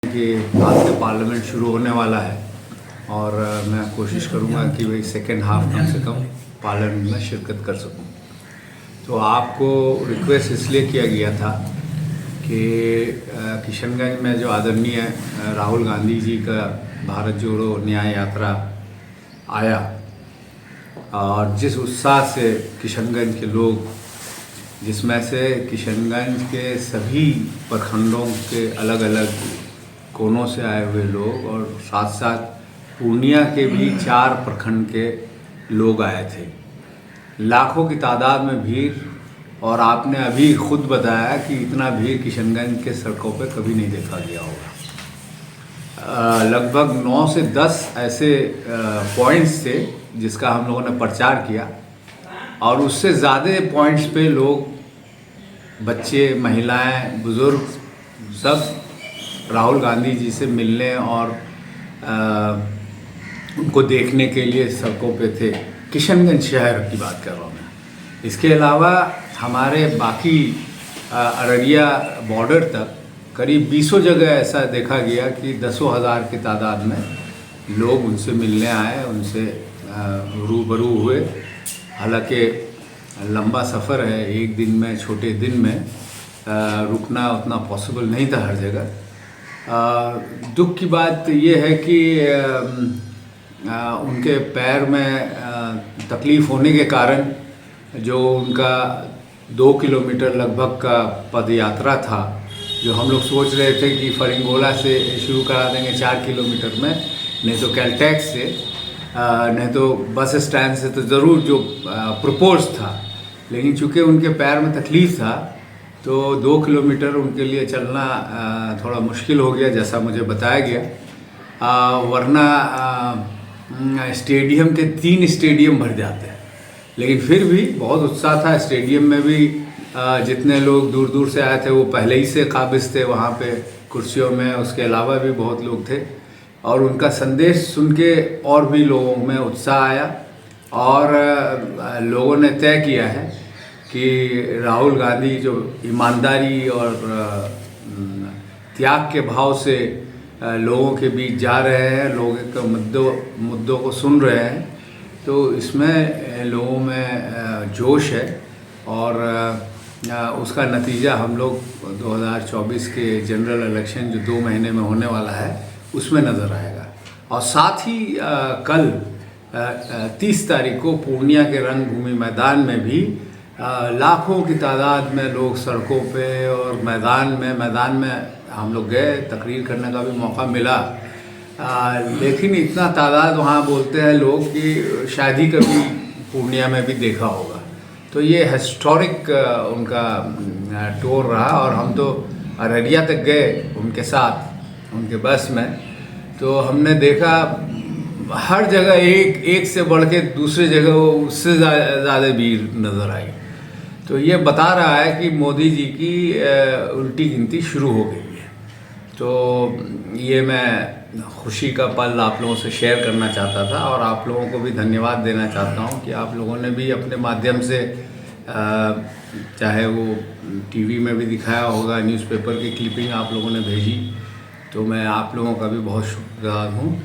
कि आज से पार्लियामेंट शुरू होने वाला है और मैं कोशिश करूंगा कि वही सेकेंड हाफ कम से कम पार्लियामेंट में शिरकत कर सकूं। तो आपको रिक्वेस्ट इसलिए किया गया था कि किशनगंज में जो आदरणीय राहुल गांधी जी का भारत जोड़ो न्याय यात्रा आया और जिस उत्साह से किशनगंज के लोग, जिसमें से किशनगंज के सभी प्रखंडों के अलग अलग कोनों से आए हुए लोग और साथ साथ पूर्णिया के भी 4 प्रखंड के लोग आए थे, लाखों की तादाद में भीड़। और आपने अभी खुद बताया कि इतना भीड़ किशनगंज के सड़कों पर कभी नहीं देखा गया होगा। लगभग 9 से 10 ऐसे पॉइंट्स थे जिसका हम लोगों ने प्रचार किया और उससे ज़्यादा पॉइंट्स पे लोग, बच्चे, महिलाएं, बुज़ुर्ग सब राहुल गांधी जी से मिलने और उनको देखने के लिए सड़कों पे थे। किशनगंज शहर की बात कर रहा हूँ मैं। इसके अलावा हमारे बाकी अररिया बॉर्डर तक करीब 20 जगह ऐसा देखा गया कि 10,000 की तादाद में लोग उनसे मिलने आए, उनसे रूबरू हुए। हालांकि लंबा सफ़र है, एक दिन में, छोटे दिन में रुकना उतना पॉसिबल नहीं था हर जगह। दुख की बात यह है कि उनके पैर में तकलीफ़ होने के कारण जो उनका 2 किलोमीटर लगभग का पद यात्रा था, जो हम लोग सोच रहे थे कि फरिंगोला से शुरू करा देंगे 4 किलोमीटर में, नहीं तो कैलटेक्स से, नहीं तो बस स्टैंड से, तो ज़रूर जो प्रपोज था। लेकिन चूँकि उनके पैर में तकलीफ़ था तो 2 किलोमीटर उनके लिए चलना थोड़ा मुश्किल हो गया, जैसा मुझे बताया गया। वरना स्टेडियम के 3 स्टेडियम भर जाते हैं। लेकिन फिर भी बहुत उत्साह था स्टेडियम में भी। जितने लोग दूर दूर से आए थे वो पहले ही से काबिज थे वहाँ पे कुर्सियों में। उसके अलावा भी बहुत लोग थे और उनका संदेश सुन के और भी लोगों में उत्साह आया और लोगों ने तय किया है कि राहुल गांधी जो ईमानदारी और त्याग के भाव से लोगों के बीच जा रहे हैं, लोगों के मुद्दों को सुन रहे हैं, तो इसमें लोगों में जोश है और उसका नतीजा हम लोग 2024 के जनरल इलेक्शन जो 2 महीने में होने वाला है उसमें नज़र आएगा। और साथ ही कल 30 तारीख को पूर्णिया के रंगभूमि मैदान में भी लाखों की तादाद में लोग सड़कों पे और मैदान में हम लोग गए, तकरीर करने का भी मौका मिला। लेकिन इतना तादाद वहाँ बोलते हैं लोग कि शायद ही कभी पूर्णिया में भी देखा होगा। तो ये हिस्टोरिक उनका टूर रहा और हम तो अररिया तक गए उनके साथ, उनके बस में। तो हमने देखा हर जगह एक से बढ़ के दूसरी जगह उससे ज़्यादा भीड़ नज़र आई। तो ये बता रहा है कि मोदी जी की उल्टी गिनती शुरू हो गई है। तो ये मैं खुशी का पल आप लोगों से शेयर करना चाहता था और आप लोगों को भी धन्यवाद देना चाहता हूँ कि आप लोगों ने भी अपने माध्यम से, चाहे वो टीवी में भी दिखाया होगा, न्यूज़पेपर की क्लिपिंग आप लोगों ने भेजी, तो मैं आप लोगों का भी बहुत शुक्रगुजार हूँ।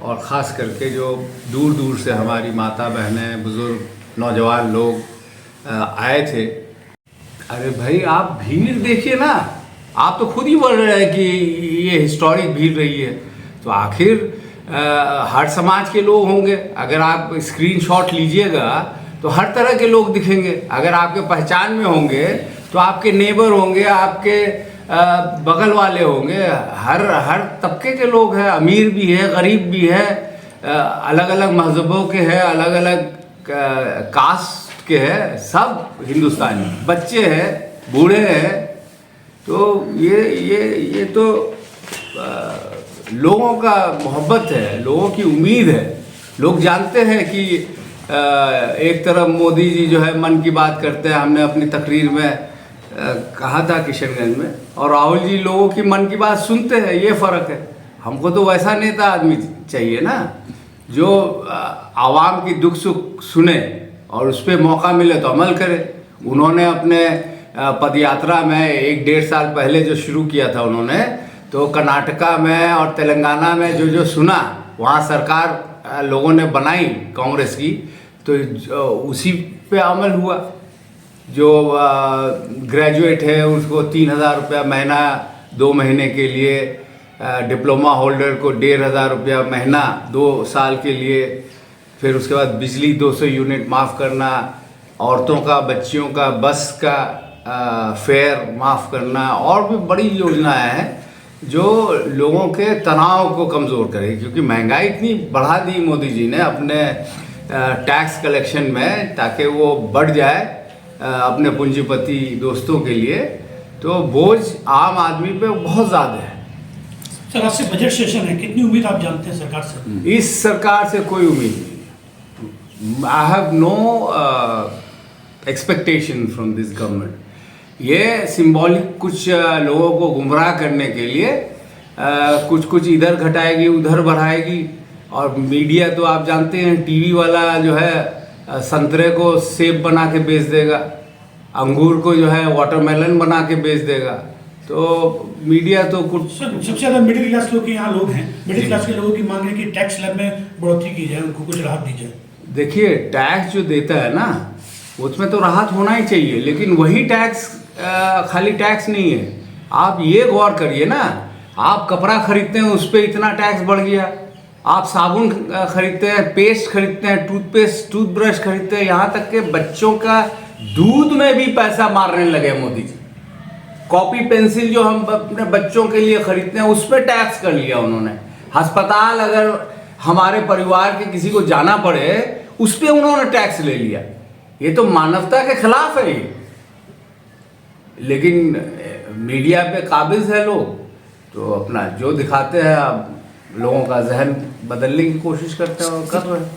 और ख़ास करके जो दूर दूर से हमारी माता बहनें, बुज़ुर्ग, नौजवान लोग आए थे। अरे भाई, आप भीड़ देखिए ना, आप तो खुद ही बोल रहे हैं कि ये हिस्टोरिक भीड़ रही है। तो आखिर हर समाज के लोग होंगे। अगर आप स्क्रीनशॉट लीजिएगा तो हर तरह के लोग दिखेंगे। अगर आपके पहचान में होंगे तो आपके नेबर होंगे, आपके बगल वाले होंगे, हर तबके के लोग हैं, अमीर भी है, गरीब भी है, अलग अलग मजहबों के हैं, अलग अलग कास्ट के हैं, सब हिंदुस्तानी, बच्चे हैं, बूढ़े हैं। तो ये तो लोगों का मोहब्बत है, लोगों की उम्मीद है। लोग जानते हैं कि एक तरफ मोदी जी जो है मन की बात करते हैं, हमने अपनी तकरीर में कहा था किशनगंज में, और राहुल जी लोगों की मन की बात सुनते हैं। ये फ़र्क है। हमको तो वैसा नेता आदमी चाहिए ना, जो आवाम की दुख सुख सुने और उस पर मौका मिले तो अमल करे। उन्होंने अपने पदयात्रा में 1-1.5 साल पहले जो शुरू किया था उन्होंने, तो कर्नाटका में और तेलंगाना में जो जो सुना वहाँ सरकार लोगों ने बनाई कांग्रेस की, तो उसी पे अमल हुआ। जो ग्रेजुएट है उसको 3,000 रुपया महीना 2 महीने के लिए, डिप्लोमा होल्डर को 1,500 रुपया महीना 2 साल के लिए, फिर उसके बाद बिजली 200 यूनिट माफ़ करना, औरतों का बच्चियों का बस का फेयर माफ़ करना, और भी बड़ी योजनाएं हैं जो लोगों के तनाव को कमज़ोर करे। क्योंकि महंगाई इतनी बढ़ा दी मोदी जी ने अपने टैक्स कलेक्शन में, ताकि वो बढ़ जाए अपने पूंजीपति दोस्तों के लिए, तो बोझ आम आदमी पे बहुत ज़्यादा है। सर, आज से बजट सेशन है, कितनी उम्मीद आप जानते हैं सरकार से? इस सरकार से कोई उम्मीद नहीं। I have no expectation from this government. ये सिंबॉलिक कुछ लोगों को गुमराह करने के लिए कुछ इधर घटाएगी उधर बढ़ाएगी। और मीडिया तो आप जानते हैं, टीवी वाला जो है संतरे को सेब बना के बेच देगा, अंगूर को जो है वाटरमेलन बना के बेच देगा। तो मीडिया तो कुछ सबसे ज़्यादा मिडिल क्लास लोग के यहाँ लोग हैं, मिडिल क्लास के लोगों की मांग है कि टैक्स स्लैब में बढ़ोतरी की जाए, उनको कुछ राहत दी जाए। देखिए, टैक्स जो देता है ना, उसमें तो राहत होना ही चाहिए, लेकिन वही टैक्स खाली टैक्स नहीं है। आप ये गौर करिए ना, आप कपड़ा खरीदते हैं उस पर इतना टैक्स बढ़ गया, आप साबुन खरीदते हैं, पेस्ट खरीदते हैं, टूथपेस्ट टूथब्रश खरीदते हैं, यहाँ तक के बच्चों का दूध में भी पैसा मारने लगे मोदी जी। कॉपी पेंसिल जो हम अपने बच्चों के लिए खरीदते हैं उस पर टैक्स कर लिया उन्होंने। अस्पताल अगर हमारे परिवार के किसी को जाना पड़े उस पर उन्होंने टैक्स ले लिया। ये तो मानवता के खिलाफ है ये। लेकिन मीडिया पे काबिज है लोग, तो अपना जो दिखाते हैं, लोगों का जहन बदलने की कोशिश करते हैं और कर रहे हैं।